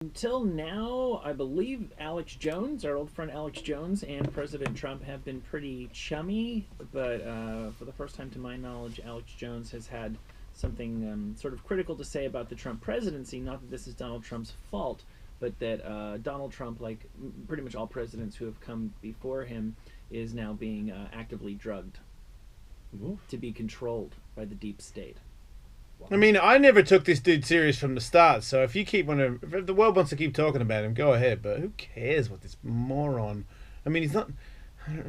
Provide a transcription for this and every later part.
Until now, I believe Alex Jones, our old friend Alex Jones, and President Trump have been pretty chummy, but for the first time to my knowledge, Alex Jones has had something sort of critical to say about the Trump presidency. Not that this is Donald Trump's fault, but that Donald Trump, like pretty much all presidents who have come before him, is now being actively drugged to be controlled by the deep state. Wow. I mean, I never took this dude serious from the start, so if the world wants to keep talking about him, go ahead, but who cares what this moron... I mean, he's not...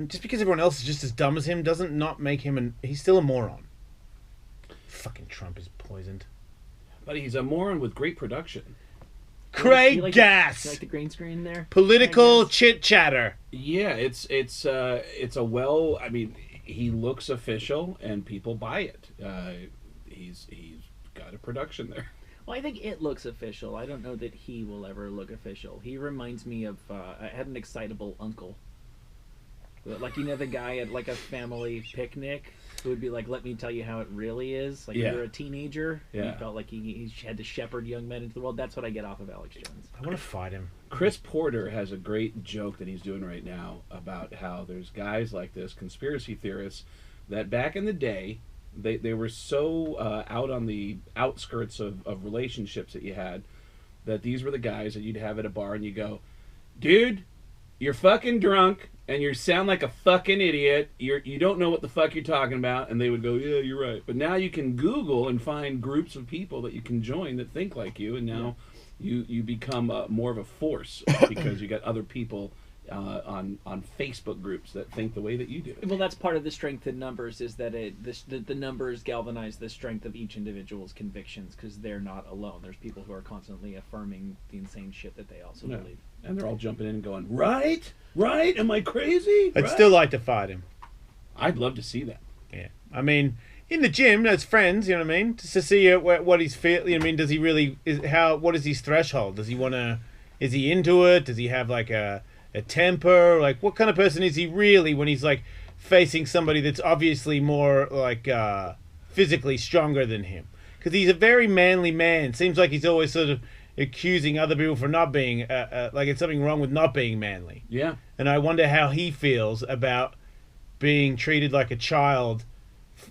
Just because everyone else is just as dumb as him doesn't not make him he's still a moron. Fucking Trump is poisoned. But he's a moron with great production. Great gas! You like the green screen there? Political chit-chatter. Yeah, it's a well... I mean, he looks official, and people buy it. He's got a production there. Well, I think it looks official. I don't know that he will ever look official. He reminds me of... I had an excitable uncle. Like, you know, the guy at, like, a family picnic who would be like, let me tell you how it really is. Like, you're a teenager. Yeah. He felt like he had to shepherd young men into the world. That's what I get off of Alex Jones. I want to fight him. Chris Porter has a great joke that he's doing right now about how there's guys like this, conspiracy theorists, that back in the day, they were so out on the outskirts of relationships that you had, that these were the guys that you'd have at a bar and you go, dude, you're fucking drunk and you sound like a fucking idiot. You don't know what the fuck you're talking about. And they would go, yeah, you're right. But now you can Google and find groups of people that you can join that think like you, and now you become more of a force because you got other people on Facebook groups that think the way that you do. Well, that's part of the strength in numbers, is that the numbers galvanize the strength of each individual's convictions, because they're not alone. There's people who are constantly affirming the insane shit that they also believe. And they're all jumping in and going, right? Am I crazy? I'd still like to fight him. I'd love to see that. Yeah. I mean, in the gym as friends, you know what I mean? Just to see what he's feeling. You know what I mean? Does he really... what is his threshold? Does he want to... Is he into it? Does he have like a temper? Like, what kind of person is he really when he's like facing somebody that's obviously more like physically stronger than him? Because he's a very manly man. Seems like he's always sort of accusing other people for not being like it's something wrong with not being manly. Yeah. And I wonder how he feels about being treated like a child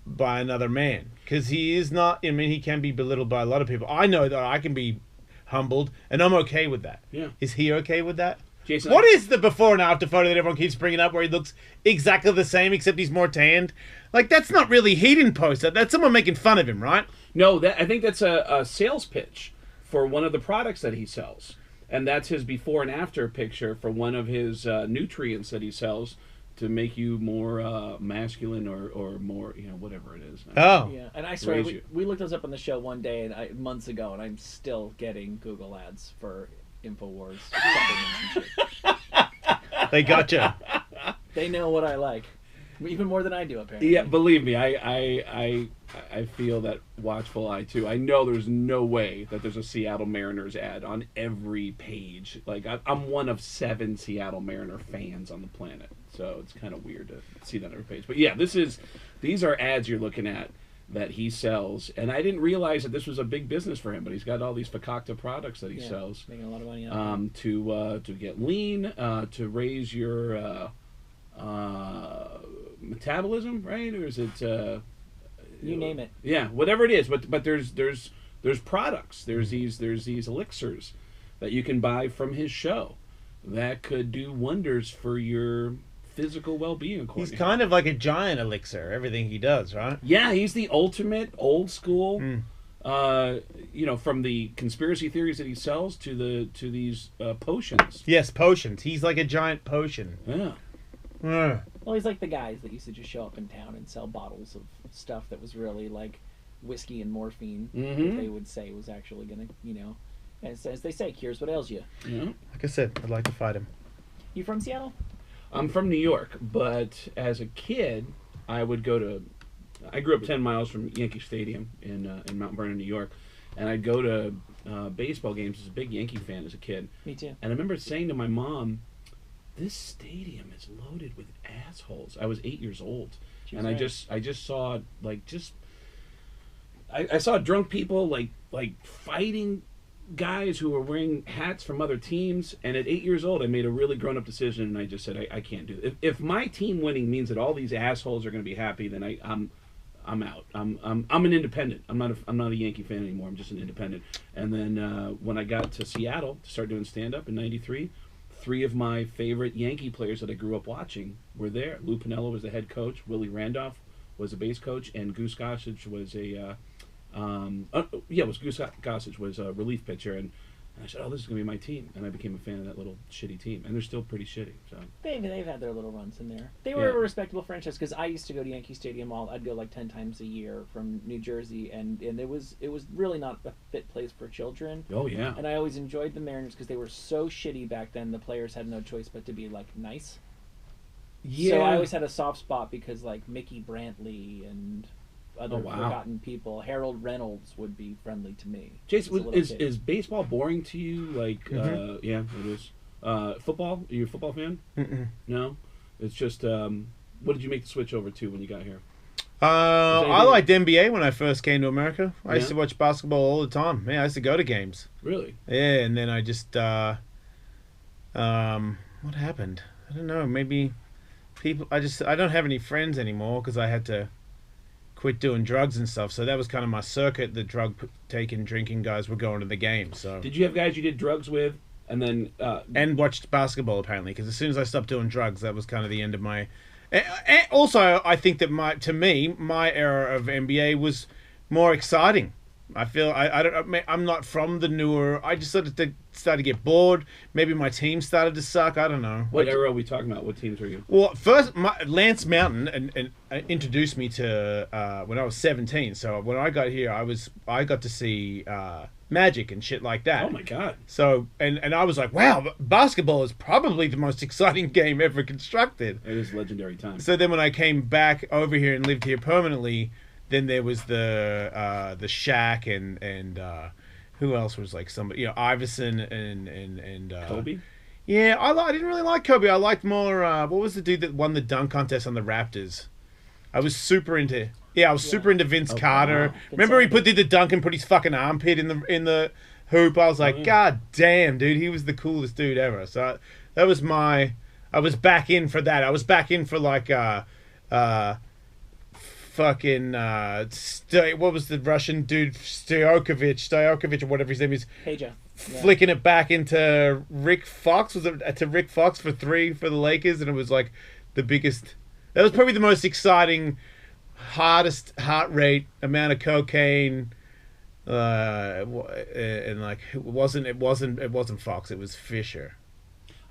by another man, because he is not... I mean, he can be belittled by a lot of people. I know that I can be humbled, and I'm okay with that. Yeah. Is he okay with that? Jason, what is the before and after photo that everyone keeps bringing up where he looks exactly the same except he's more tanned? Like, that's not really... He didn't post that. That's someone making fun of him, right? No, I think that's a sales pitch for one of the products that he sells. And that's his before and after picture for one of his nutrients that he sells to make you more masculine or more, you know, whatever it is. Oh. Yeah, and I swear, we looked those up on the show one day months ago, and I'm still getting Google ads for InfoWars supplements and shit. They gotcha. They know what I like. Even more than I do, apparently. Yeah, believe me, I feel that watchful eye too. I know there's no way that there's a Seattle Mariners ad on every page. Like, I'm one of 7 Seattle Mariner fans on the planet, so it's kind of weird to see that on every page. But yeah, these are ads you're looking at that he sells, and I didn't realize that this was a big business for him. But he's got all these Fakakta products that he sells, making a lot of money on it. To get lean, to raise your metabolism, right? Or is it you name it? Yeah, whatever it is. But there's products. There's these elixirs that you can buy from his show that could do wonders for your physical well-being. He's kind of like a giant elixir, everything he does, right? Yeah, he's the ultimate old school. You know, from the conspiracy theories that he sells to these potions. Yes, potions. He's like a giant potion. Yeah. Well, he's like the guys that used to just show up in town and sell bottles of stuff that was really like whiskey and morphine. That they would say was actually gonna, you know, as they say, cures what ails you. Yeah. Like I said, I'd like to fight him. You from Seattle? I'm from New York, but as a kid, I grew up 10 miles from Yankee Stadium in Mount Vernon, New York, and I'd go to baseball games. I was a big Yankee fan as a kid. Me too. And I remember saying to my mom, this stadium is loaded with assholes. I was 8 years old. And right. I just saw, like, I saw drunk people, like fighting guys who were wearing hats from other teams. And at 8 years old, I made a really grown-up decision, and I just said, I can't do it. If my team winning means that all these assholes are going to be happy, then I'm out. I'm an independent. I'm not a Yankee fan anymore. I'm just an independent. And then when I got to Seattle to start doing stand-up in '93, 3 of my favorite Yankee players that I grew up watching were there. Lou Piniella was the head coach. Willie Randolph was the base coach, and Goose Gossage was Goose Gossage was a relief pitcher. And I said, oh, this is going to be my team. And I became a fan of that little shitty team. And they're still pretty shitty. So They've had their little runs in there. They were a respectable franchise because I used to go to Yankee Stadium. I'd go like 10 times a year from New Jersey, and it was really not a fit place for children. Oh, yeah. And I always enjoyed the Mariners because they were so shitty back then. The players had no choice but to be like nice. Yeah. So I always had a soft spot because like Mickey Brantley and other Oh, wow. forgotten people, Harold Reynolds would be friendly to me. Jason, is baseball boring to you? Like, yeah, it is. Football? Are you a football fan? Mm-mm. No? It's just, what did you make the switch over to when you got here? I liked NBA when I first came to America. I used Yeah? to watch basketball all the time. Yeah, I used to go to games. Really? Yeah, and then I just, what happened? I don't know. Maybe I don't have any friends anymore because I had to quit doing drugs and stuff. So that was kind of my circuit. The drug-taking, drinking guys were going to the games. So Did you have guys you did drugs with, and then... and watched basketball apparently, because as soon as I stopped doing drugs, that was kind of the end of my. And also, I think that my era of NBA was more exciting. I feel I'm not from the newer. I just started to get bored. Maybe my team started to suck. I don't know. what era are we talking about? What teams were you? Well, first, Lance Mountain and introduced me to when I was 17. So when I got here, I got to see Magic and shit like that. Oh my God. So and I was like, wow, basketball is probably the most exciting game ever constructed. It is legendary time. So then when I came back over here and lived here permanently, then there was the Shaq and who else was like somebody, Iverson and Kobe? Yeah, I didn't really like Kobe. I liked more what was the dude that won the dunk contest on the Raptors? I was super into super into Vince Carter. Wow. Remember he did the dunk and put his fucking armpit in the hoop. I was like, God damn, dude, he was the coolest dude ever. So that was I was back in for that. I was back in for like fucking what was the Russian dude, Stojakovic or whatever his name is, Peja. flicking it back into Rick Fox. Was it to Rick Fox for 3 for the Lakers? And it was like the biggest. That was probably the most exciting, hardest heart rate, amount of cocaine, and like it wasn't Fox. It was Fisher.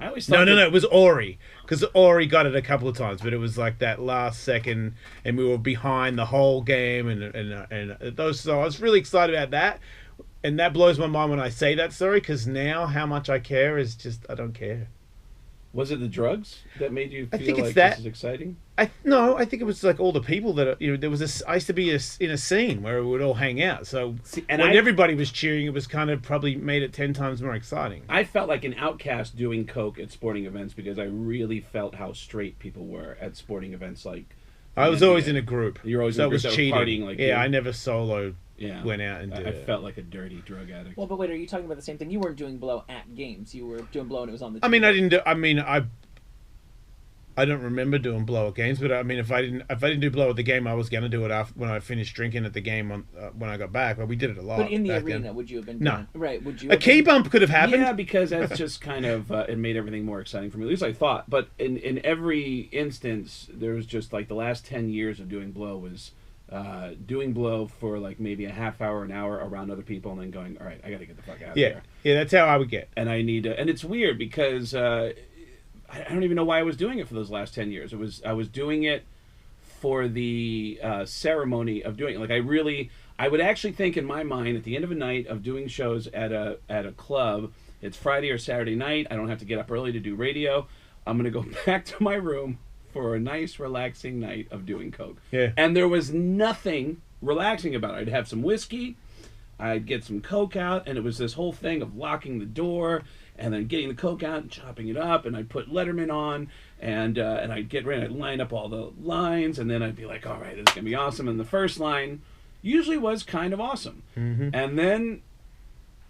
I always thought No, it was Ori, because Ori got it a couple of times, but it was like that last second, and we were behind the whole game, and those. So I was really excited about that, and that blows my mind when I say that story, because now how much I care is just I don't care. Was it the drugs that made you feel think it's like that. this is exciting? I think it was like all the people that there was I used to be in a scene where we would all hang out. So when everybody was cheering, it was kind of probably made it 10 times more exciting. I felt like an outcast doing coke at sporting events because I really felt how straight people were at sporting events. Like I was always in a group. You're always so in a it was group that were cheating. partying like yeah, you. I never soloed. Yeah, went out and did I it. felt like a dirty drug addict. Well, but wait, are you talking about the same thing? You weren't doing blow at games. You were doing blow and it was on the TV. I mean, I don't remember doing blow at games, but I mean, if I didn't do blow at the game, I was gonna do it after when I finished drinking at the game when I got back. But we did it a lot. But in the back arena, then. would you have been No. doing, right? Would you? A key bump could have happened. Yeah, because that's just kind of it made everything more exciting for me. At least I thought. But in every instance, there was just like the last 10 years of doing blow was doing blow for like maybe a half hour, an hour around other people, and then going, all right, I got to get the fuck out of here. Yeah, that's how I would get. And I need to, and it's weird because I don't even know why I was doing it for those last 10 years. I was doing it for the ceremony of doing it. Like I would actually think in my mind at the end of a night of doing shows at a club, it's Friday or Saturday night, I don't have to get up early to do radio, I'm going to go back to my room for a nice relaxing night of doing coke. Yeah. And there was nothing relaxing about it. I'd have some whiskey, I'd get some coke out, and it was this whole thing of locking the door and then getting the coke out and chopping it up, and I'd put Letterman on, and I'd get ready, I'd line up all the lines, and then I'd be like, all right, this is going to be awesome. And the first line usually was kind of awesome. Mm-hmm. And then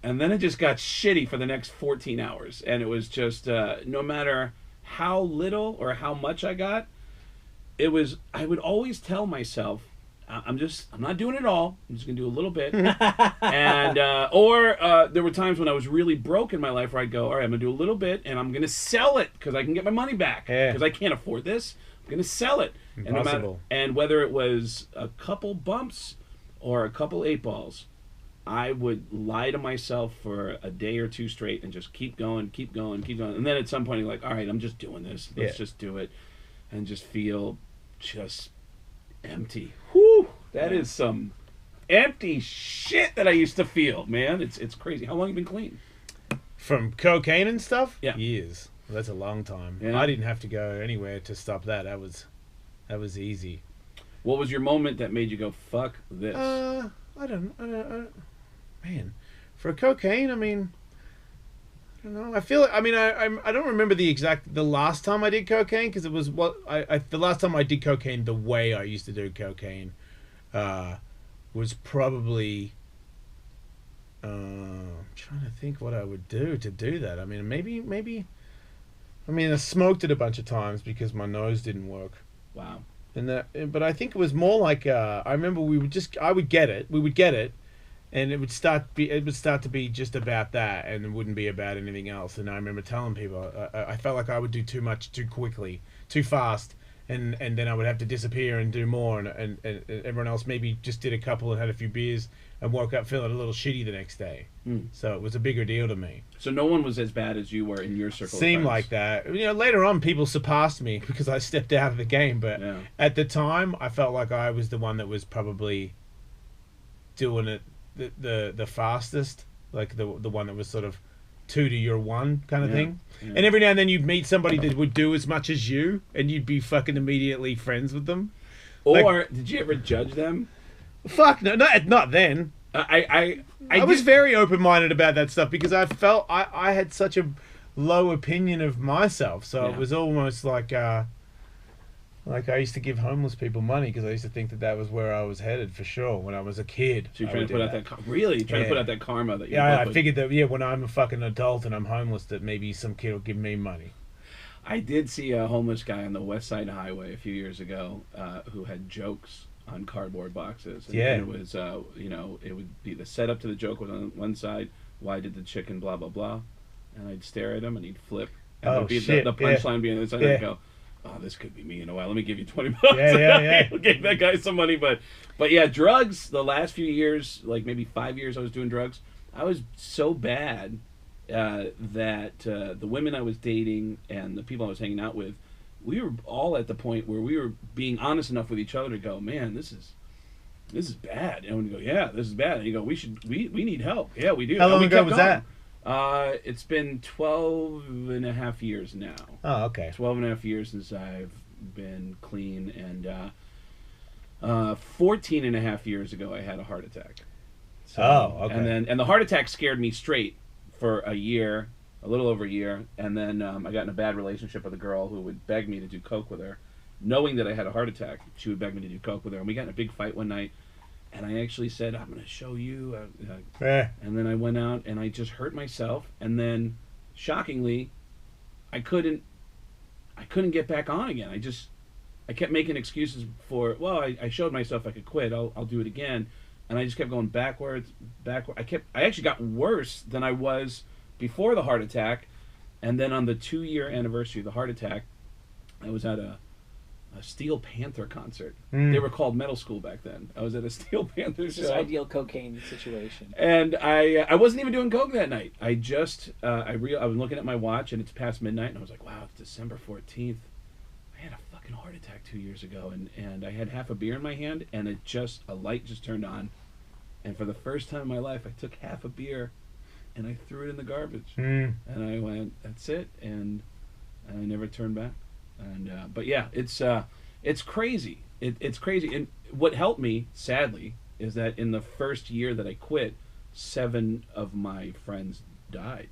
And then it just got shitty for the next 14 hours. And it was just, no matter how little or how much I got, I would always tell myself, I'm not doing it all. I'm just going to do a little bit. And, or there were times when I was really broke in my life where I'd go, all right, I'm going to do a little bit and I'm going to sell it because I can get my money back. Because I can't afford this. I'm going to sell it. Impossible. And whether it was a couple bumps or a couple 8 balls, I would lie to myself for a day or two straight and just keep going. And then at some point, you're like, all right, I'm just doing this. Let's just do it. And just feel just empty. Whew! That is some empty shit that I used to feel, man. It's crazy. How long have you been clean? From cocaine and stuff? Yeah. Years. Well, that's a long time. Yeah. I didn't have to go anywhere to stop that. That was easy. What was your moment that made you go, fuck this? I don't man, for cocaine, I mean, I don't know. I feel. I mean, I don't remember the last time I did cocaine because it was the last time I did cocaine the way I used to do cocaine, was probably. I'm trying to think what I would do to do that. I mean, maybe. I mean, I smoked it a bunch of times because my nose didn't work. Wow. But I think it was more like I remember we would get it, and it would start to be just about that, and it wouldn't be about anything else. And I remember telling people I felt like I would do too much too quickly, too fast, and then I would have to disappear and do more, and everyone else maybe just did a couple and had a few beers and woke up feeling a little shitty the next day. So it was a bigger deal to me. So no one was as bad as you were in your circle. Seemed of like that. You know, later on people surpassed me because I stepped out of the game, but at the time I felt like I was the one that was probably doing it the fastest, like the one that was sort of 2 to your 1 kind of thing. Yeah. And every now and then you'd meet somebody that would do as much as you, and you'd be fucking immediately friends with them. Or did you ever judge them? Fuck no, not then. I was very open-minded about that stuff because I felt I had such a low opinion of myself, so it was almost like I used to give homeless people money because I used to think that was where I was headed for sure when I was a kid. So you're trying to put out that to put out that karma that you I figured that when I'm a fucking adult and I'm homeless that maybe some kid will give me money. I did see a homeless guy on the West Side Highway a few years ago who had jokes on cardboard boxes. And it was, it would be the setup to the joke was on one side, why did the chicken blah, blah, blah. And I'd stare at him and he'd flip. And it would be the punchline being on the side. And I'd go, oh, this could be me in a while. Let me give you $20. Yeah. Gave that guy some money. But yeah, drugs, the last few years, like maybe 5 years I was doing drugs, I was so bad that the women I was dating and the people I was hanging out with, we were all at the point where we were being honest enough with each other to go, man, this is bad. And we go, yeah, this is bad. And you go, we need help. Yeah, we do. How long ago was that? It's been 12 and a half years now. Oh, okay. 12 and a half years since I've been clean, and 14 and a half years ago I had a heart attack. So, okay. And the heart attack scared me straight for a year, a little over a year, and then I got in a bad relationship with a girl who would beg me to do coke with her. Knowing that I had a heart attack, she would beg me to do coke with her, and we got in a big fight one night, and I actually said, I'm going to show you, and then I went out and I just hurt myself, and then, shockingly, I couldn't get back on again. I kept making excuses for, well, I showed myself I could quit, I'll do it again, and I just kept going backwards. I actually got worse than I was before the heart attack, and then on the 2-year anniversary of the heart attack, I was at a Steel Panther concert. They were called Metal School back then. I was at a Steel Panther show. This ideal cocaine situation. And I wasn't even doing coke that night. I was looking at my watch and it's past midnight, and I was like, wow, it's December 14th. I had a fucking heart attack 2 years ago, and I had half a beer in my hand, and a light just turned on, and for the first time in my life, I took half a beer and I threw it in the garbage. And I went, that's it, and I never turned back. And but yeah, it's crazy. It's crazy. And what helped me, sadly, is that in the first year that I quit, 7 of my friends died.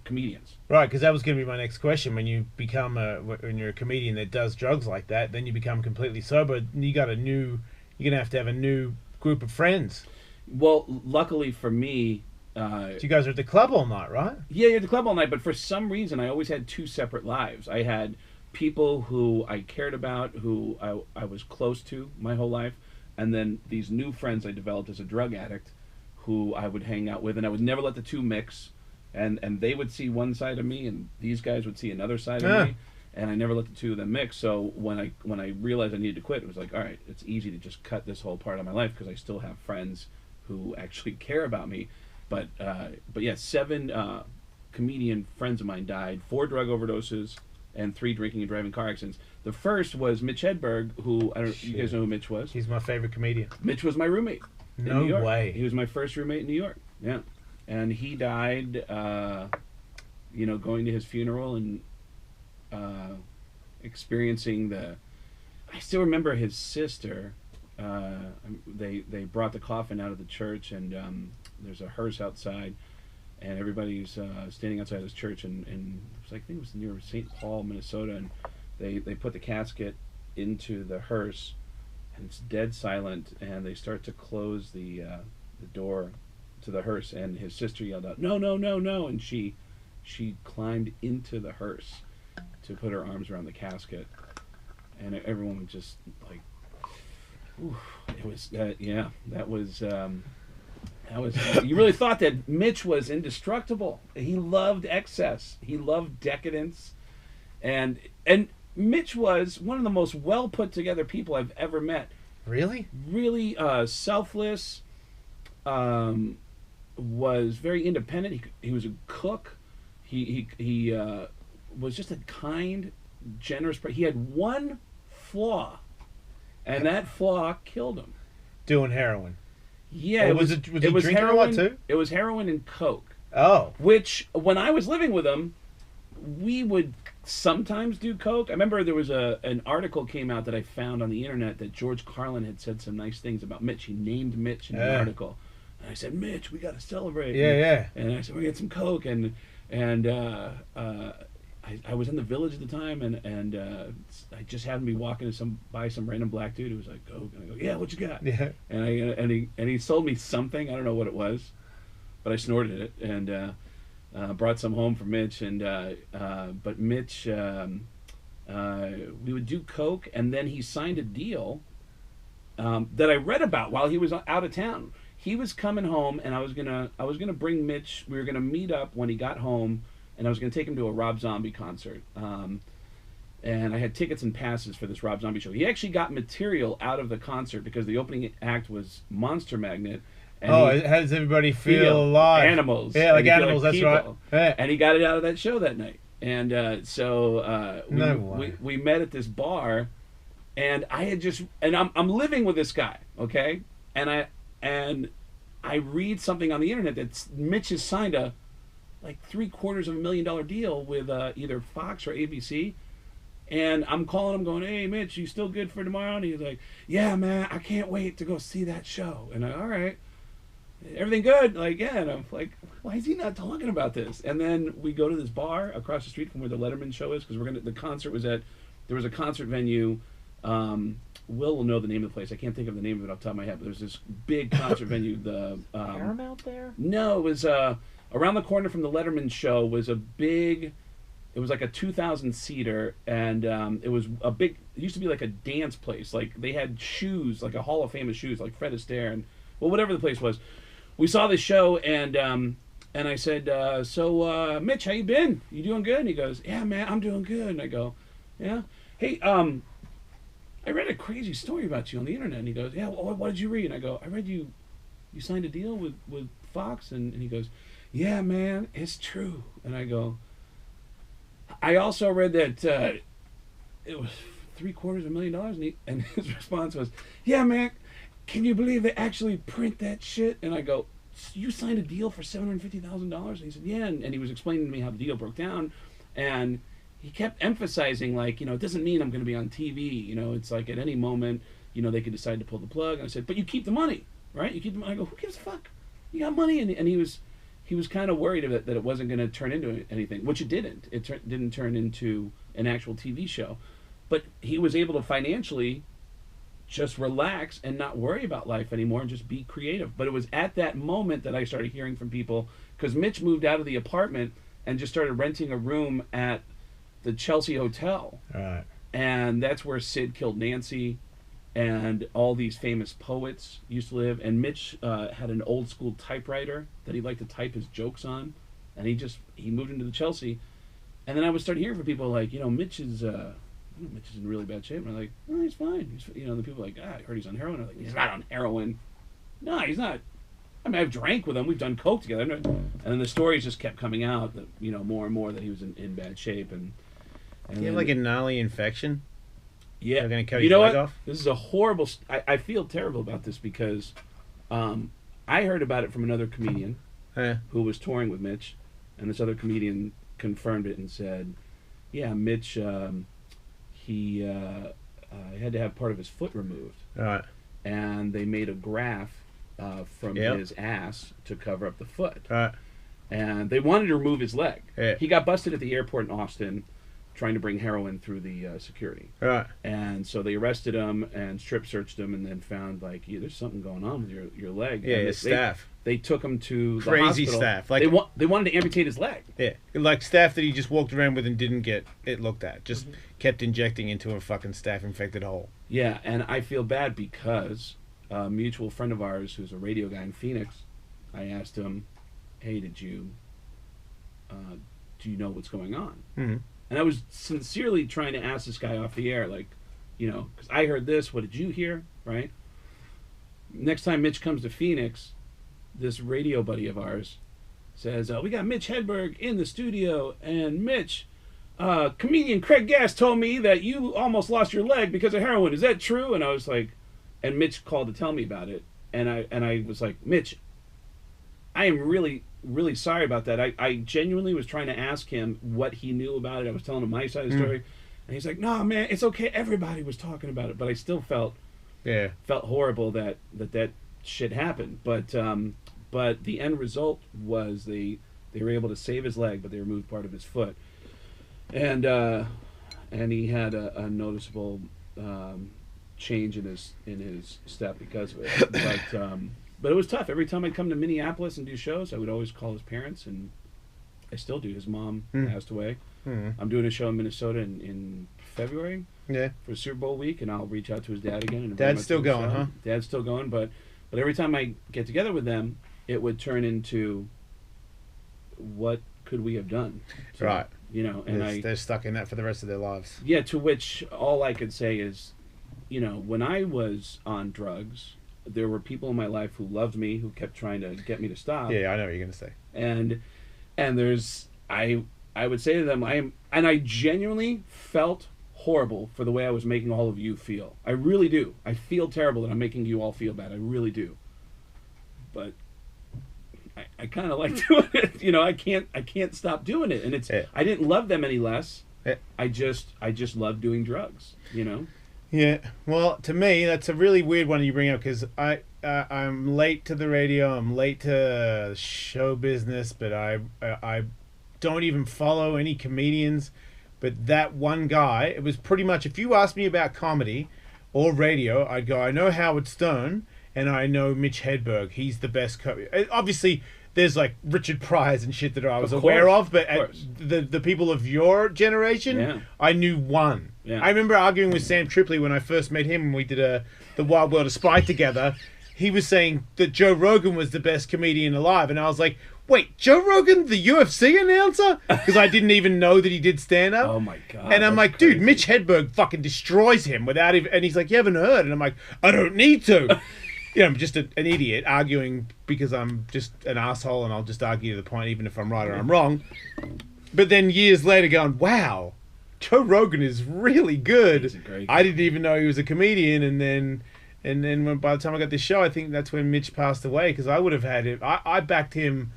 Comedians. Right, because that was going to be my next question. When you become when you're a comedian that does drugs like that, then you become completely sober. You're gonna have to have a new group of friends. Well, luckily for me, So you guys are at the club all night, right? Yeah, at the club all night, but for some reason I always had two separate lives. I had people who I cared about, who I was close to my whole life, and then these new friends I developed as a drug addict who I would hang out with, and I would never let the two mix, and they would see one side of me, and these guys would see another side of me, and I never let the two of them mix. So when I realized I needed to quit, it was like, all right, it's easy to just cut this whole part of my life because I still have friends who actually care about me. But yeah, 7 comedian friends of mine died, 4 drug overdoses, and 3 drinking and driving car accidents. The first was Mitch Hedberg, who, I don't. You guys know who Mitch was? He's my favorite comedian. Mitch was my roommate in No New York. way. He was my first roommate in New York. Yeah. And he died, going to his funeral and experiencing I still remember his sister. They brought the coffin out of the church, and there's a hearse outside, and everybody's standing outside this church, and it was like, I think it was near St. Paul, Minnesota, and they put the casket into the hearse, and it's dead silent, and they start to close the door to the hearse, and his sister yelled out, "No, no, no, no," and she climbed into the hearse to put her arms around the casket, and everyone was just like, ooh, it was that was you really thought that Mitch was indestructible. He loved excess, he loved decadence, and Mitch was one of the most well put together people I've ever met. Really Selfless, was very independent. He was a cook. He was just a kind, generous person. He had one flaw, and that flaw killed him. doing heroin. Yeah, was he drinking heroin, a lot too? It was heroin and coke. Oh, Which, when I was living with him, we would sometimes do coke. I remember there was an article came out that I found on the internet that George Carlin had said some nice things about Mitch. He named Mitch in the article. And I said, "Mitch, we got to celebrate." Yeah. And I said, "We get some coke." And I was in the village at the time, and I just happened to be walking by some random black dude who was like, "Coke," and I go, "Yeah, what you got?" Yeah. And he sold me something. I don't know what it was, but I snorted it and brought some home for Mitch. And but Mitch, we would do coke, and then he signed a deal that I read about while he was out of town. He was coming home, and I was gonna bring Mitch. We were gonna meet up when he got home, and I was gonna take him to a Rob Zombie concert. And I had tickets and passes for this Rob Zombie show. He actually got material out of the concert because the opening act was Monster Magnet. And how does everybody feel alive? Animals. Yeah, like animals, like that's people. right. Yeah. And he got it out of that show that night. And so we met at this bar, and I had just, and I'm living with this guy, okay? And I read something on the internet that Mitch has signed a like $750,000 deal with either Fox or ABC. And I'm calling him going, "Hey, Mitch, you still good for tomorrow?" And he's like, "Yeah, man, I can't wait to go see that show." And all right, everything good? Like, yeah. And I'm like, why is he not talking about this? And then we go to this bar across the street from where the Letterman show is, because the concert was there was a concert venue. Will know the name of the place. I can't think of the name of it off the top of my head, but there's this big concert venue. The Paramount there? No, it was around the corner from the Letterman show was a big. It was like a 2,000 seater, and it was a big. It used to be like a dance place. Like they had shoes, like a Hall of Fame of shoes, like Fred Astaire and whatever the place was. We saw this show, and I said, "So Mitch, how you been? You doing good?" And he goes, "Yeah, man, I'm doing good." And I go, "Yeah, hey, I read a crazy story about you on the internet." And he goes, "Yeah, what did you read?" And I go, "I read you signed a deal with Fox." And he goes, "Yeah, man, it's true." And I go, "I also read that it was $750,000, and his response was, "Yeah, man, can you believe they actually print that shit?" And I go, "You signed a deal for $750,000? And he said, "Yeah." And he was explaining to me how the deal broke down, and he kept emphasizing, like, it doesn't mean I'm going to be on TV. It's like at any moment, they could decide to pull the plug. And I said, "But you keep the money, right? You keep the money." I go, "Who gives a fuck? You got money." And he was kind of worried that it wasn't going to turn into anything, which it didn't. It didn't turn into an actual TV show. But he was able to financially just relax and not worry about life anymore and just be creative. But it was at that moment that I started hearing from people, because Mitch moved out of the apartment and just started renting a room at the Chelsea Hotel. Right. And that's where Sid Killed Nancy and all these famous poets used to live. And Mitch had an old school typewriter that he liked to type his jokes on. And he moved into the Chelsea. And then I would start hearing from people like, Mitch is in really bad shape. And I'm like, oh, he's fine. The people are like, I heard he's on heroin. I'm like, he's not on heroin. No, he's not. I mean, I've drank with him. We've done coke together. And then the stories just kept coming out that, more and more that he was in bad shape. And Do you have like a gnarly infection? Yeah. They're going to cut his leg off? This is a horrible... I feel terrible about this because I heard about it from another comedian who was touring with Mitch. And this other comedian confirmed it and said, yeah, Mitch, he had to have part of his foot removed. All right. And they made a graft from his ass to cover up the foot. All right. And they wanted to remove his leg. Yeah. He got busted at the airport in Austin trying to bring heroin through the security. Right. And so they arrested him and strip searched him and then found, like, there's something going on with your leg. Yeah, and his staff. They took him to the Crazy hospital. staff. Like, they wanted to amputate his leg. Yeah, like staff that he just walked around with and didn't get it looked at. Just kept injecting into a fucking staph-infected hole. Yeah, and I feel bad because a mutual friend of ours who's a radio guy in Phoenix, I asked him, hey, do you know what's going on? Mm-hmm. And I was sincerely trying to ask this guy off the air, like, because I heard this, what did you hear, right? Next time Mitch comes to Phoenix, this radio buddy of ours says, we got Mitch Hedberg in the studio, and Mitch, comedian Craig Gass told me that you almost lost your leg because of heroin. Is that true? And I was like, and Mitch called to tell me about it. And I was like, Mitch, I am really, really sorry about that. I genuinely was trying to ask him what he knew about it. I was telling him my side of the story. And he's like, no, man, it's okay. Everybody was talking about it. But I still felt horrible that shit happened. But the end result was they were able to save his leg, but they removed part of his foot. And he had a noticeable change in his step because of it. But it was tough. Every time I'd come to Minneapolis and do shows, I would always call his parents, and I still do. His mom passed away. I'm doing a show in Minnesota in February for Super Bowl week, and I'll reach out to his dad again. And Dad's still going, huh? Dad's still going, but every time I get together with them, it would turn into what could we have done? So, right. And they're stuck in that for the rest of their lives. Yeah, to which all I could say is, when I was on drugs, there were people in my life who loved me, who kept trying to get me to stop. Yeah, I know what you're going to say. And there's, I would say to them, I genuinely felt horrible for the way I was making all of you feel. I really do. I feel terrible that I'm making you all feel bad. I really do. But I kind of like doing it. I can't stop doing it. And it's, I didn't love them any less. I just love doing drugs, Yeah, well, to me, that's a really weird one you bring up because I'm late to the radio, I'm late to show business, but I don't even follow any comedians. But that one guy, it was pretty much, if you asked me about comedy or radio, I'd go, I know Howard Stern and I know Mitch Hedberg. He's the best. Obviously, there's like Richard Pryor's and shit that I was aware of, but the people of your generation, I knew one. Yeah. I remember arguing with Sam Tripoli when I first met him when we did the Wild World of Spy together. He was saying that Joe Rogan was the best comedian alive, and I was like, wait, Joe Rogan, the UFC announcer? Because I didn't even know that he did stand-up. Oh my God. And I'm like, dude, Mitch Hedberg fucking destroys him without even... And he's like, you haven't heard? And I'm like, I don't need to. I'm just an idiot arguing because I'm just an asshole and I'll just argue to the point even if I'm right or I'm wrong. But then years later going, wow, Joe Rogan is really good. He's a great guy. I didn't even know he was a comedian. And then when, by the time I got this show, I think that's when Mitch passed away because I would have had him. I backed him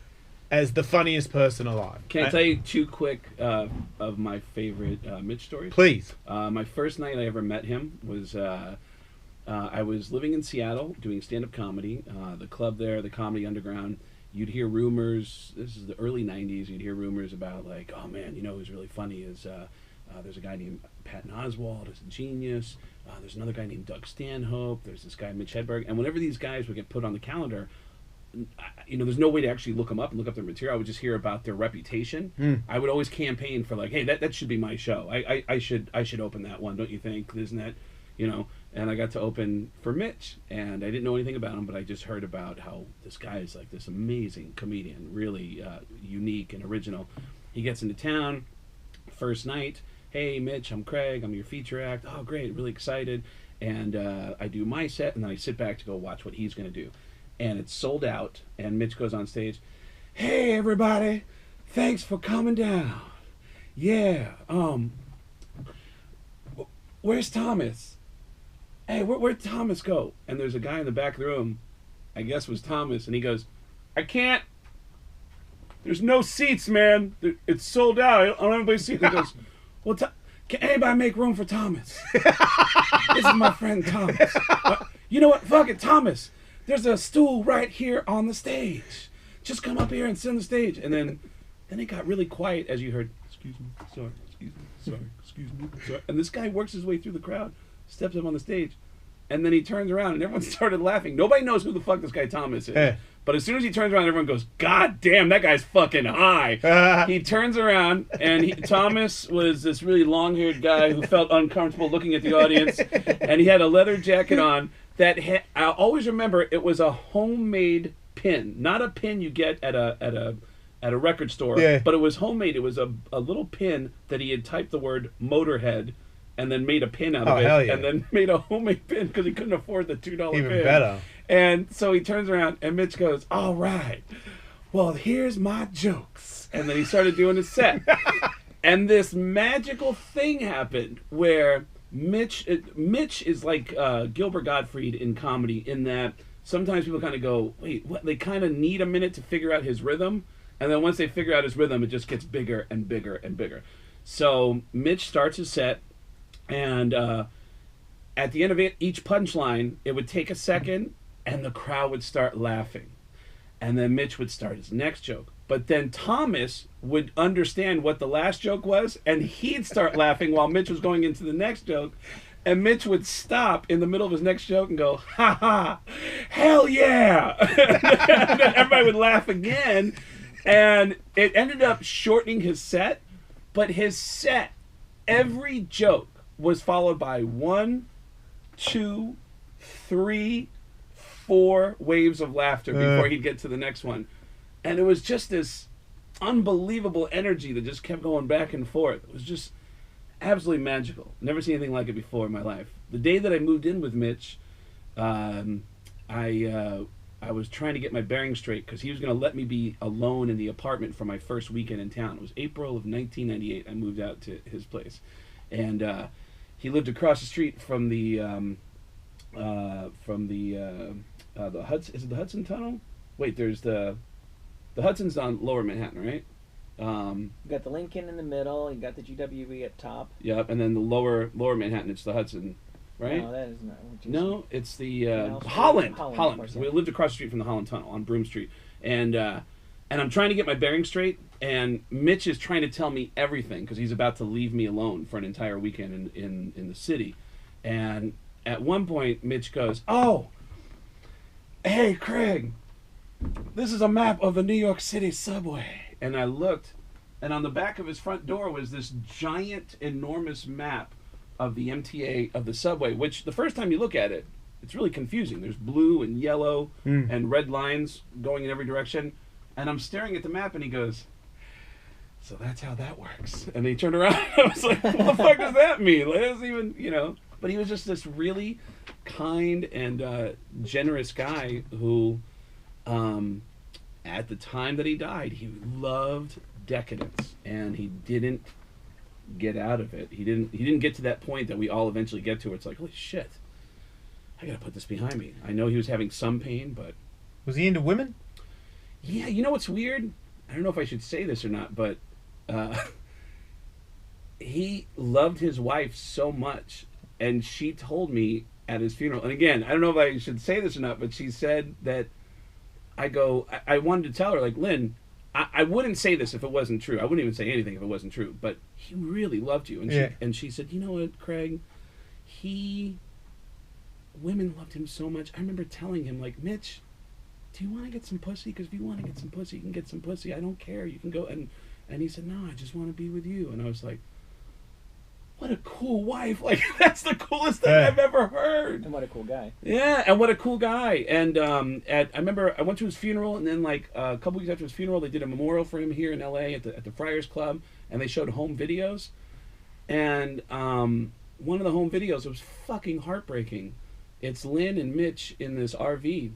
as the funniest person alive. Can I tell you two quick of my favorite Mitch stories? Please. My first night I ever met him was... I was living in Seattle doing stand-up comedy. The club there, the Comedy Underground, you'd hear rumors. This is the early 90s. You'd hear rumors about like, oh man, who's really funny is There's a guy named Patton Oswalt, who's a genius. There's another guy named Doug Stanhope. There's this guy, Mitch Hedberg. And whenever these guys would get put on the calendar, there's no way to actually look them up and look up their material. I would just hear about their reputation. I would always campaign for like, hey, that should be my show. I should open that one, don't you think? Isn't that, And I got to open for Mitch, and I didn't know anything about him, but I just heard about how this guy is like this amazing comedian, really unique and original. He gets into town, first night. Hey, Mitch, I'm Craig. I'm your feature act. Oh, great. Really excited. And I do my set, and then I sit back to go watch what he's going to do. And it's sold out, and Mitch goes on stage. Hey, everybody. Thanks for coming down. Yeah. Where's Thomas? Hey, where'd Thomas go? And there's a guy in the back of the room, I guess was Thomas, and he goes, I can't. There's no seats, man. It's sold out. I don't have anybody seats. He goes, well, can anybody make room for Thomas? This is my friend Thomas. You know what? Fuck it, Thomas. There's a stool right here on the stage. Just come up here and sit on the stage. And then it got really quiet as you heard, excuse me, sorry, excuse me, sorry, excuse me, sorry. And this guy works his way through the crowd, steps up on the stage, and then he turns around and everyone started laughing. Nobody knows who the fuck this guy Thomas is. Hey. But as soon as he turns around, everyone goes, God damn, that guy's fucking high. He turns around, and Thomas was this really long-haired guy who felt uncomfortable looking at the audience, and he had a leather jacket on that I always remember it was a homemade pin, not a pin you get at a record store, but it was homemade. It was a little pin that he had typed the word Motorhead and then made a pin out of it, and then made a homemade pin because he couldn't afford the $2 pin. Even better. And so he turns around, and Mitch goes, all right, well, here's my jokes. And then he started doing his set. And this magical thing happened where Mitch is like Gilbert Gottfried in comedy, in that sometimes people kind of go, wait, what? They kind of need a minute to figure out his rhythm. And then once they figure out his rhythm, it just gets bigger and bigger and bigger. So Mitch starts his set, and at the end of each punchline, it would take a second, and the crowd would start laughing. And then Mitch would start his next joke. But then Thomas would understand what the last joke was, and he'd start laughing while Mitch was going into the next joke. And Mitch would stop in the middle of his next joke and go, ha ha, hell yeah. And then everybody would laugh again. And it ended up shortening his set. But his set, every joke was followed by 1, 2, 3, 4 waves of laughter before he'd get to the next one. And it was just this unbelievable energy that just kept going back and forth. It was just absolutely magical. Never seen anything like it before in my life. The day that I moved in with Mitch, I was trying to get my bearings straight because he was going to let me be alone in the apartment for my first weekend in town. It was April of 1998. I moved out to his place. And he lived across the street from the Hudson. Is it the Hudson Tunnel? Wait, there's the Hudson's on Lower Manhattan, right? You got the Lincoln in the middle. You got the GWE at top. Yep, and then the lower Manhattan, it's the Hudson, right? No, that is not. No, it's the Holland. Holland. We lived across the street from the Holland Tunnel on Broome Street, and I'm trying to get my bearings straight, and Mitch is trying to tell me everything because he's about to leave me alone for an entire weekend in the city, and at one point Mitch goes, "Oh, hey Craig, this is a map of the New York City subway." And I looked, and on the back of his front door was this giant, enormous map of the MTA, of the subway, which the first time you look at it, it's really confusing. There's blue and yellow and red lines going in every direction. And I'm staring at the map, and he goes, "So that's how that works." And he turned around, and I was like, what the fuck does that mean? Like, it doesn't even, But he was just this really kind and generous guy who... at the time that he died, he loved decadence, and he didn't get out of it. He didn't get to that point that we all eventually get to, where it's like, holy shit, I gotta put this behind me. I know he was having some pain, but... Was he into women? Yeah, you know what's weird? I don't know if I should say this or not, but he loved his wife so much, and she told me at his funeral, and again, I don't know if I should say this or not, but she said that I wanted to tell her, like, Lynn, I wouldn't say this if it wasn't true. I wouldn't even say anything if it wasn't true. But he really loved you, and she said, you know what, Craig, women loved him so much. I remember telling him, like, Mitch, do you want to get some pussy? Because if you want to get some pussy, you can get some pussy. I don't care. You can go. And he said, no, I just want to be with you. And I was like, what a cool wife. Like, that's the coolest thing I've ever heard. And what a cool guy. Yeah, and what a cool guy. And I remember I went to his funeral, and then like a couple weeks after his funeral, they did a memorial for him here in L.A. at the Friars Club, and they showed home videos. And one of the home videos was fucking heartbreaking. It's Lynn and Mitch in this RV.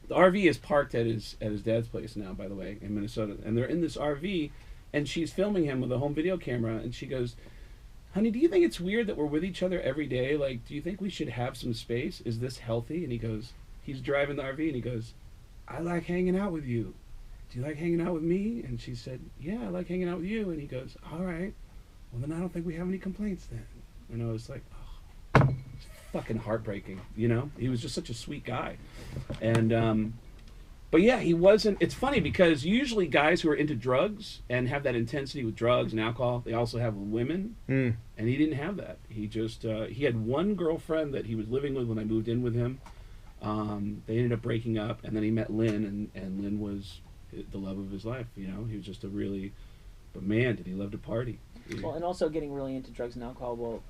The RV is parked at his dad's place now, by the way, in Minnesota. And they're in this RV, and she's filming him with a home video camera, and she goes, honey, do you think it's weird that we're with each other every day? Like, do you think we should have some space? Is this healthy? And he goes, he's driving the RV, and he goes, I like hanging out with you. Do you like hanging out with me? And she said, yeah, I like hanging out with you. And he goes, all right. Well, then I don't think we have any complaints then. And I was like, oh, it's fucking heartbreaking, you know? He was just such a sweet guy. And, but yeah, he wasn't. It's funny because usually guys who are into drugs and have that intensity with drugs and alcohol, they also have with women. And he didn't have that. He just, he had one girlfriend that he was living with when I moved in with him. They ended up breaking up, and then he met Lynn, and Lynn was the love of his life, you know? He was just a really, but man, did he love to party. Well, and also getting really into drugs and alcohol will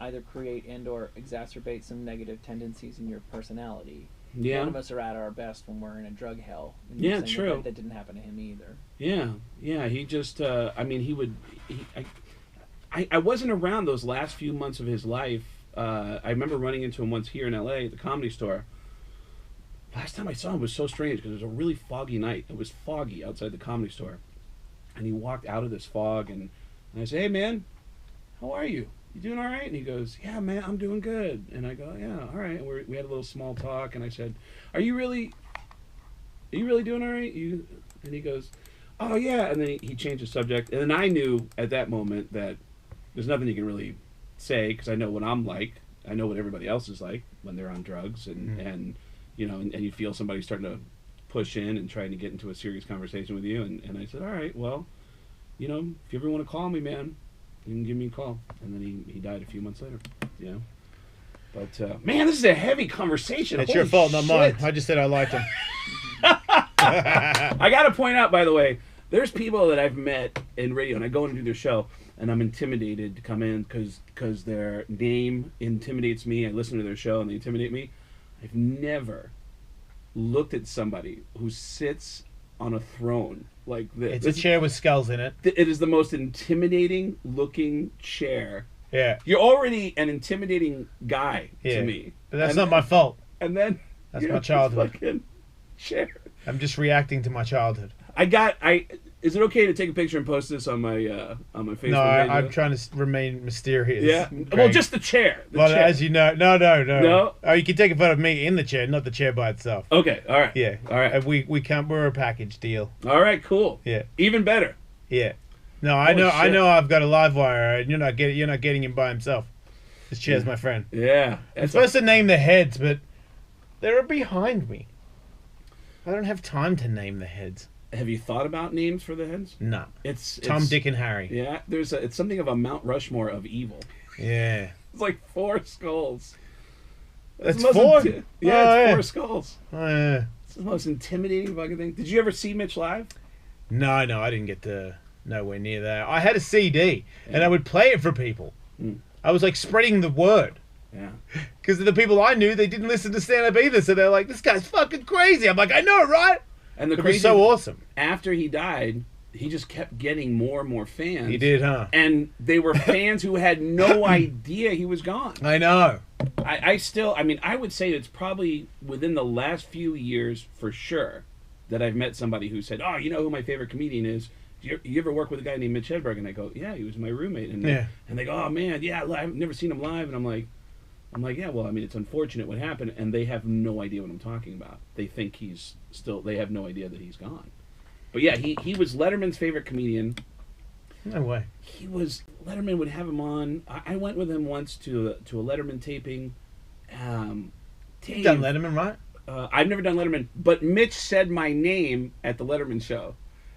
either create and or exacerbate some negative tendencies in your personality. Yeah. None of us are at our best when we're in a drug hell. And Yeah, you're saying true. That didn't happen to him either. Yeah. He just, I mean, I wasn't around those last few months of his life. I remember running into him once here in LA at the Comedy Store. Last time I saw him was so strange because it was a really foggy night. It was foggy outside the Comedy Store. And he walked out of this fog, and I said, hey, man, how are you? You doing all right? And he goes, yeah, man, I'm doing good. And I go, yeah, all right. And we had a little small talk, and I said, are you really doing all right? And he goes, oh, yeah. And then he changed the subject. And then I knew at that moment that there's nothing you can really say because I know what I'm like. I know what everybody else is like when they're on drugs. And you know, and you feel somebody starting to push in and trying to get into a serious conversation with you. And I said, all right, well, you know, if you ever want to call me, man, you can give me a call. And then he died a few months later, you know. But, man, this is a heavy conversation. It's Holy your fault, not mine. shit. I just said I liked him. I got to point out, by the way, there's people that I've met in radio, and I go and do their show, and I'm intimidated to come in because their name intimidates me. I listen to their show, and they intimidate me. I've never looked at somebody who sits on a throne like this. It's a chair with skulls in it. It is the most intimidating looking chair. Yeah. You're already an intimidating guy to me. But that's not my fault. And then That's my childhood. Fucking chair. I'm just reacting to my childhood. Is it okay to take a picture and post this on my Facebook? No, page? I'm trying to remain mysterious. Yeah. Craig. Well, just the chair. Well, chair. as you know, no. No? Oh, you can take a photo of me in the chair, not the chair by itself. Okay. All right. Yeah. All right. We can't. We're a package deal. All right. Cool. Yeah. Even better. Yeah. No, Holy shit. I know. I've got a live wire, and you're not getting him by himself. This chair's my friend. Yeah. I'm supposed to name the heads, but they're behind me. I don't have time to name the heads. Have you thought about names for the heads? No. It's Tom, Dick, and Harry. Yeah. It's something of a Mount Rushmore of evil. Yeah. It's like 4 skulls. That's the most 4? Yeah, Oh, it's 4 skulls. Oh, yeah. It's the most intimidating fucking thing. Did you ever see Mitch live? No, I didn't get to nowhere near that. I had a CD, and I would play it for people. I was like spreading the word. Yeah. Because the people I knew, they didn't listen to stand-up either, so they're like, this guy's fucking crazy. I'm like, I know, right? And the It crazy was so awesome. After he died, he just kept getting more and more fans. He did, huh? And they were fans who had no idea he was gone. I know. I would say it's probably within the last few years for sure that I've met somebody who said, oh, you know who my favorite comedian is? You ever work with a guy named Mitch Hedberg? And I go, yeah, he was my roommate. And they go, oh, man, yeah, I've never seen him live. And I'm like, yeah, well, I mean, it's unfortunate what happened. And they have no idea what I'm talking about. They think they have no idea that he's gone. But yeah, he was Letterman's favorite comedian. No way. Letterman would have him on. I went with him once to a Letterman taping. You've done Letterman, right? I've never done Letterman, but Mitch said my name at the Letterman show.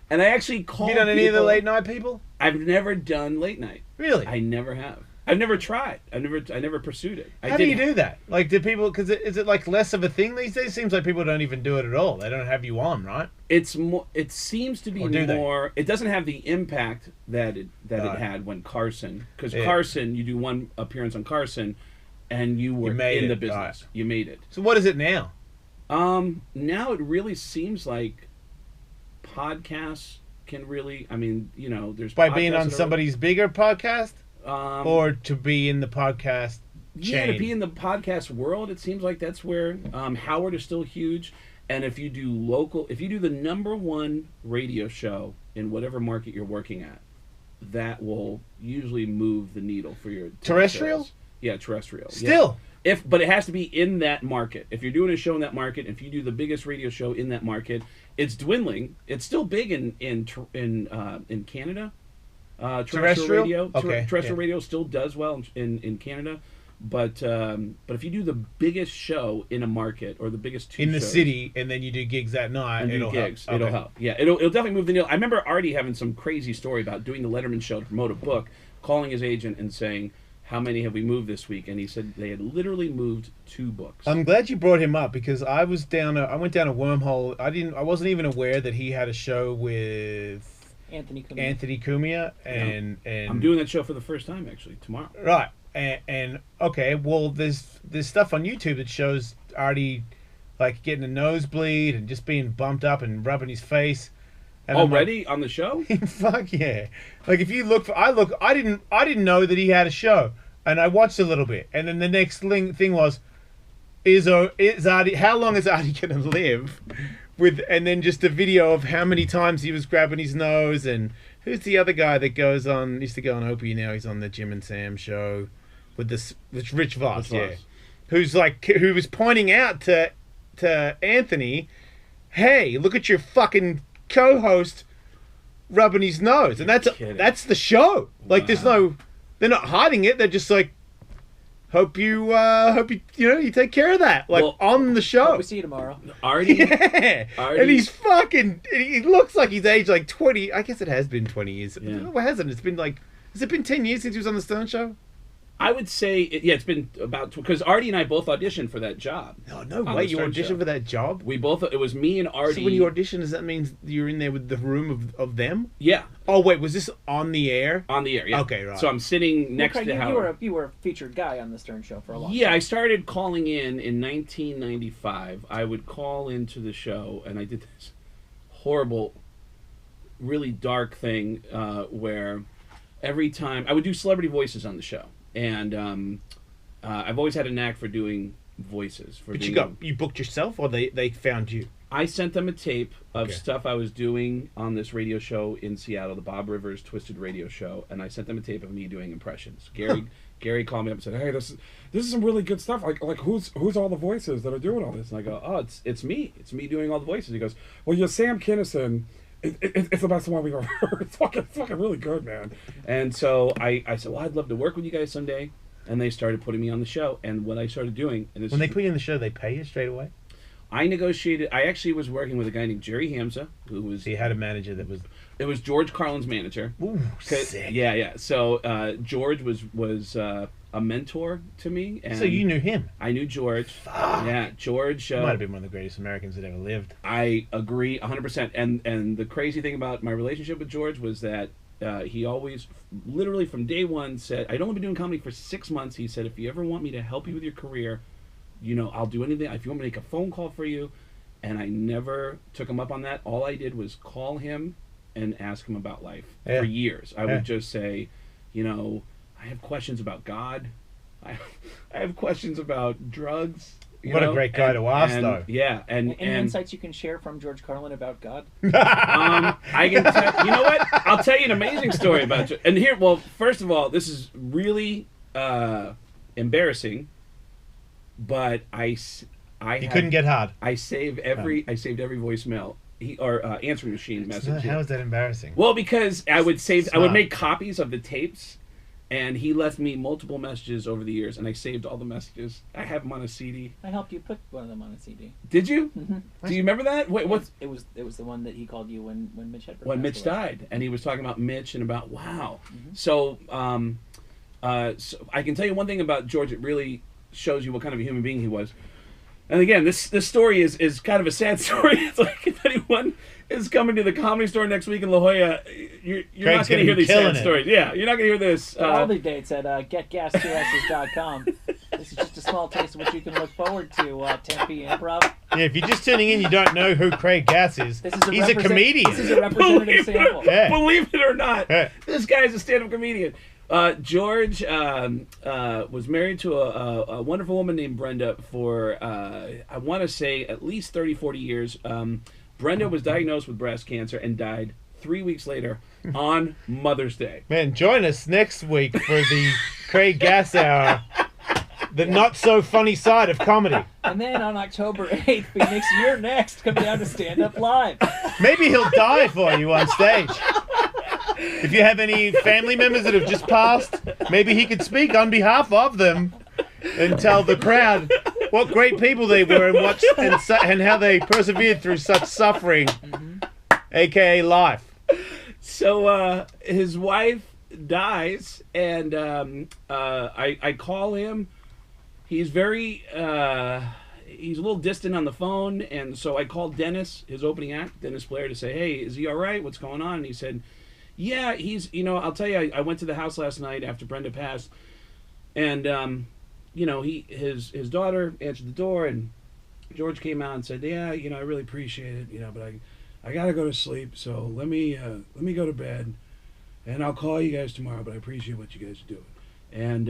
And I actually called. Have you done any of the late night people? I've never done late night. Really? I never have. I've never tried. I never pursued it. How do you do that? Like, do people? Because is it like less of a thing these days? Seems like people don't even do it at all. They don't have you on, right? It's more. It seems to be more. It doesn't have the impact that it had when Carson. Because Carson, you do one appearance on Carson, and you were in the business. Right. You made it. So what is it now? Now it really seems like podcasts can really. I mean, there's by being on somebody's bigger podcast. Or to be in the podcast chain. Yeah, to be in the podcast world, it seems like that's where Howard is still huge. And if you do the number one radio show in whatever market you're working at, that will usually move the needle for your terrestrial. Sales. Yeah, terrestrial. Still, yeah. But it has to be in that market. If you're doing a show in that market, if you do the biggest radio show in that market, it's dwindling. It's still big in Canada. Terrestrial radio, terrestrial radio still does well in Canada, but if you do the biggest show in a market or the biggest two in the shows, city, and then you do gigs that night, it'll help. It'll help. Yeah, it'll definitely move the needle. I remember Artie having some crazy story about doing the Letterman show to promote a book, calling his agent and saying, "How many have we moved this week?" And he said they had literally moved 2 books. I'm glad you brought him up because I went down a wormhole. I wasn't even aware that he had a show with Anthony Cumia, and I'm doing that show for the first time actually tomorrow. Right, and okay, well, there's stuff on YouTube that shows Artie like getting a nosebleed and just being bumped up and rubbing his face. And already on the show? Fuck yeah! Like if you look, I didn't know that he had a show, and I watched a little bit, and then the next thing was, is Artie? How long is Artie gonna live? And then just a video of how many times he was grabbing his nose, and who's the other guy that used to go on Opie, now he's on the Jim and Sam show with Rich Voss, who was pointing out to Anthony, hey, look at your fucking co-host rubbing his nose, and that's the show. Like they're not hiding it. They're just like, hope you you take care of that, on the show. Hope we see you tomorrow. Artie, yeah. Artie. And he's fucking. He looks like he's aged like 20. I guess it has been 20 years. Yeah. What hasn't? It's been like. Has it been 10 years since he was on the Stern Show? I would say, it's been about, because Artie and I both auditioned for that job. No way, you auditioned for that job? It was me and Artie. So when you audition, does that mean you're in there with the room of them? Yeah. Oh, wait, was this on the air? On the air, yeah. Okay, right. So I'm sitting next to Howard. You were a featured guy on the Stern Show for a long time. Yeah, I started calling in 1995. I would call into the show, and I did this horrible, really dark thing where every time I would do celebrity voices on the show. And I've always had a knack for doing voices. But you booked yourself, or they found you? I sent them a tape of stuff I was doing on this radio show in Seattle, the Bob Rivers Twisted Radio Show, and I sent them a tape of me doing impressions. Gary called me up and said, "Hey, this is some really good stuff. Like who's all the voices that are doing all this?" And I go, "Oh, it's me. It's me doing all the voices." He goes, "Well, you're Sam Kinison. It's the best one we've ever heard. It's fucking really good, man." And so I said, "Well, I'd love to work with you guys someday." And they started putting me on the show. And what I started doing... When they put you on the show, they pay you straight away? I negotiated... I actually was working with a guy named Jerry Hamza, who was... So you had a manager that was... It was George Carlin's manager. Ooh, sick. Yeah. So George was a mentor to me. And so you knew him? I knew George. Fuck. Yeah, George... He might have been one of the greatest Americans that ever lived. I agree 100%. And the crazy thing about my relationship with George was that he always, literally from day one, said, I'd only been doing comedy for 6 months. He said, if you ever want me to help you with your career, I'll do anything. If you want me to make a phone call for you. And I never took him up on that. All I did was call him and ask him about life for years. I would just say, I have questions about God. I have questions about drugs. What a great guy to ask, though. Yeah. And any insights you can share from George Carlin about God? I can tell, you know what? I'll tell you an amazing story about you. And here, well, first of all, this is really embarrassing, but you couldn't get hard. I saved every voicemail answering machine message. How is that embarrassing? Well, because I would make copies of the tapes, And he left me multiple messages over the years, and I saved all the messages. I have them on a CD. I helped you put one of them on a CD. Did you? Mm-hmm. Do you remember that? Wait, what's It was the one that he called you when Mitch Hedberg when passed Mitch away. died, and he was talking about Mitch and about wow. Mm-hmm. So, so I can tell you one thing about George. It really shows you what kind of a human being he was. And again, this story is kind of a sad story. It's like if anyone is coming to the Comedy Store next week in La Jolla, you're not going to hear these sad stories. Yeah, you're not going to hear this. All the dates at getgas2s's.com. This is just a small taste of what you can look forward to. Tempe Improv. Yeah, if you're just tuning in, you don't know who Craig Gass is. He's a comedian. This is a representative sample. Believe it or not, Yeah. this guy is a stand-up comedian. George was married to a wonderful woman named Brenda for, I want to say, at least 30, 40 years. Brenda was diagnosed with breast cancer and died 3 weeks later on Mother's Day. Man, join us next week for the Craig Gass Hour, the not-so-funny side of comedy. And then on October 8th, Phoenix, you're next. Come down to Stand Up Live. Maybe he'll die for you on stage. If you have any family members that have just passed, maybe he could speak on behalf of them and tell the crowd what great people they were and how they persevered through such suffering, aka life. So his wife dies, and I call him. He's very he's a little distant on the phone, and so I called Dennis, his opening act, Dennis Blair, to say, hey, is he all right? What's going on? And he said, yeah, he's, I'll tell you, I went to the house last night after Brenda passed, and, his daughter answered the door, and George came out and said, yeah, I really appreciate it, but I got to go to sleep, so let me go to bed, and I'll call you guys tomorrow, but I appreciate what you guys are doing. And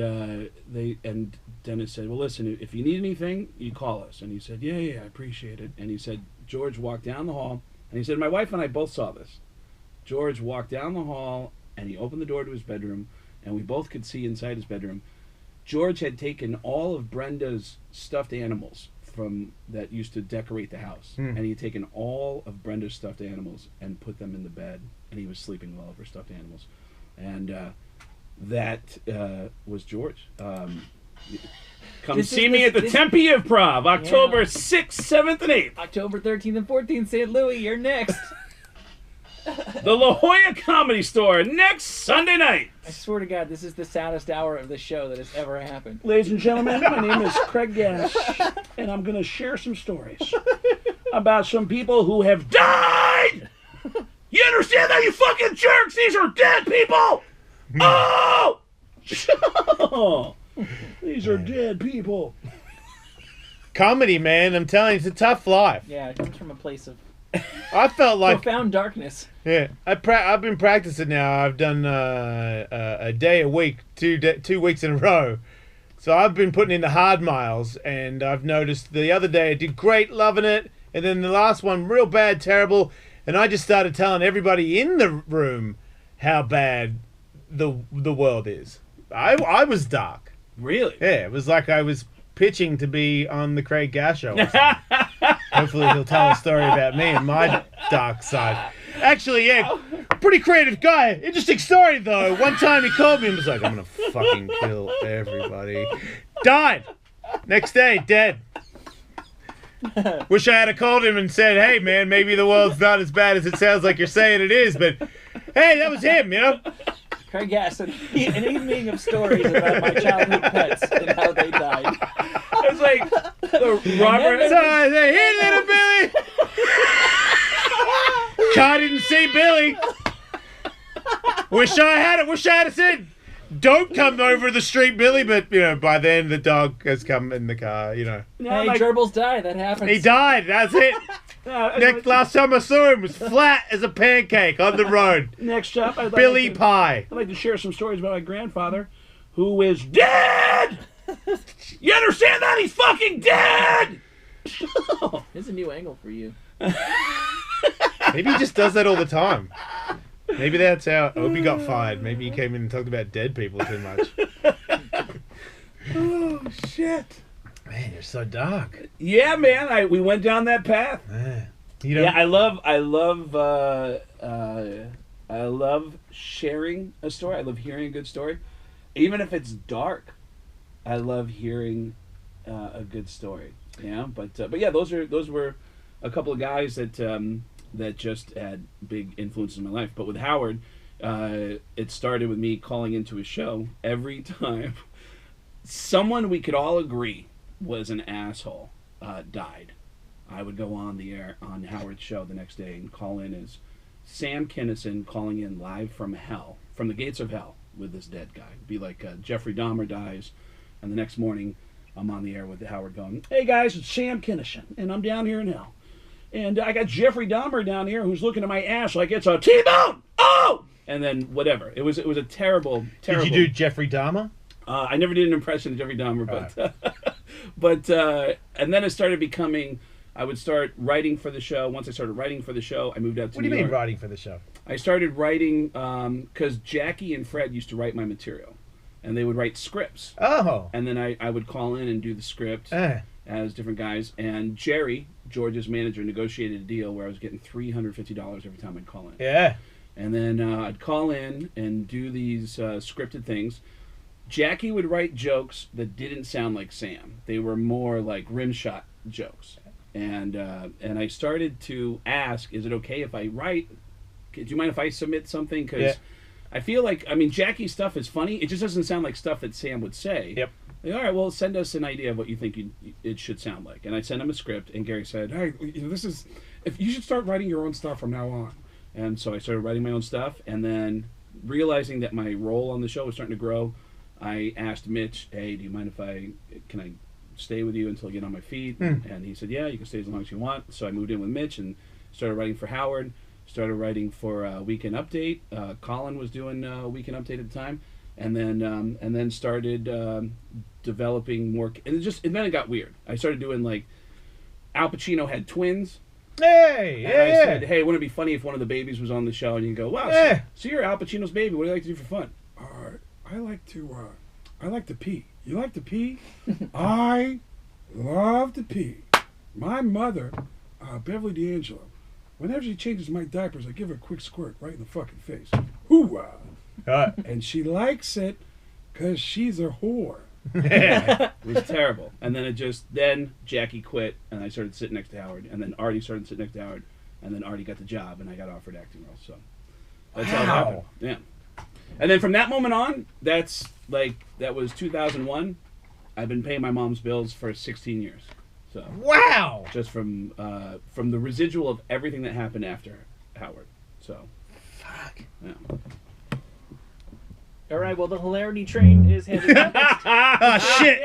Dennis said, well, listen, if you need anything, you call us. And he said, yeah, I appreciate it. And he said, George walked down the hall, and he said, my wife and I both saw this. George walked down the hall, and he opened the door to his bedroom, and we both could see inside his bedroom. George had taken all of Brenda's stuffed animals that used to decorate the house, and he had taken all of Brenda's stuffed animals and put them in the bed, and he was sleeping with all of her stuffed animals. And that was George. Come see me at the Tempe Improv, October 6th, 7th, and 8th. October 13th and 14th, St. Louis, you're next. The La Jolla Comedy Store next Sunday night. I swear to God, this is the saddest hour of the show that has ever happened. Ladies and gentlemen, my name is Craig Gass, and I'm going to share some stories about some people who have died. You understand that, you fucking jerks? These are dead people. Oh! These are dead people. Comedy, man, I'm telling you, it's a tough life. Yeah, it comes from a place of I felt like profound darkness. Yeah, I've been practicing now. I've done a day a week, 2 weeks in a row. So I've been putting in the hard miles, and I've noticed the other day I did great, loving it, and then the last one real bad, terrible, and I just started telling everybody in the room how bad the world is. I was dark. Really? Yeah, it was like I was pitching to be on the Craig Gass show. Or something. Hopefully he'll tell a story about me and my dark side. Actually, yeah, pretty creative guy. Interesting story, though. One time he called me and was like, I'm going to fucking kill everybody. Died. Next day, dead. Wish I had called him and said, hey, man, maybe the world's not as bad as it sounds like you're saying it is, but hey, that was him, Craig Gass, an evening of stories about my childhood pets and how they died. It's like the Robert. So, hey, little Billy. I didn't see Billy. Wish I had it. Wish I had said, don't come over the street, Billy. But by then the dog has come in the car. Hey, gerbils die. That happens. He died. That's it. Last time I saw him was flat as a pancake on the road. Next up, Billy Pie. I'd like to share some stories about my grandfather, who is dead. You understand that? He's fucking dead. There's a new angle for you. Maybe he just does that all the time. Maybe that's how Opie got fired. Maybe he came in and talked about dead people too much. Oh shit. Man, you're so dark. Yeah, man. We went down that path. Yeah, I love sharing a story. I love hearing a good story. even if it's dark, I love hearing a good story. Yeah, but yeah, those were a couple of guys that just had big influences in my life. But with Howard, it started with me calling into his show every time someone we could all agree was an asshole died. I would go on the air on Howard's show the next day and call in as Sam Kinison calling in live from hell, from the gates of hell, with this dead guy. It'd be like Jeffrey Dahmer dies, and the next morning I'm on the air with Howard going, "Hey guys, it's Sam Kinison, and I'm down here in hell. And I got Jeffrey Dahmer down here who's looking at my ass like it's a T-bone! Oh!" And then whatever. It was a terrible. Did you do Jeffrey Dahmer? I never did an impression of Jeffrey Dahmer, but and then it started becoming. I would start writing for the show. Once I started writing for the show, I moved out to New York. What do you mean writing for the show? I started writing because Jackie and Fred used to write my material, and they would write scripts. Oh. And then I would call in and do the script as different guys. And Jerry, George's manager, negotiated a deal where I was getting $350 every time I'd call in. Yeah. And then I'd call in and do these scripted things. Jackie would write jokes that didn't sound like Sam. They were more like rim shot jokes. And I started to ask, is it okay if I write? Do you mind if I submit something? Because I feel like, I mean, Jackie's stuff is funny. It just doesn't sound like stuff that Sam would say. Yep. Like, all right, well, send us an idea of what you think it should sound like. And I sent him a script, and Gary said, "Hey, if you should start writing your own stuff from now on." And so I started writing my own stuff, and then realizing that my role on the show was starting to grow, I asked Mitch, "Hey, do you mind if can I stay with you until I get on my feet?" And he said, "Yeah, you can stay as long as you want." So I moved in with Mitch and started writing for Howard, started writing for Weekend Update. Carlin was doing Weekend Update at the time, and then started developing more. And then it got weird. I started doing like Al Pacino had twins. Hey, And I said, "Hey, wouldn't it be funny if one of the babies was on the show?" And you go, "Wow, so you're Al Pacino's baby. What do you like to do for fun?" I like to pee. You like to pee? I love to pee. My mother, Beverly D'Angelo, whenever she changes my diapers, I give her a quick squirt right in the fucking face. Hoorah! And she likes it because she's a whore. It was terrible. And then Jackie quit, and I started sitting next to Howard, and then Artie started sitting next to Howard, and then Artie got the job, and I got offered acting roles. So that's how it happened. Yeah. And then from that moment on, that was 2001. I've been paying my mom's bills for 16 years. So wow! Just from the residual of everything that happened after Howard. So fuck. Yeah. All right. Well, the hilarity train is headed next. Oh shit!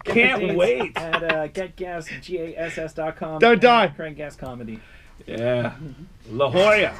Can't wait. At getgasgass.com. Don't die. Craig Gas Comedy. Yeah. La Jolla.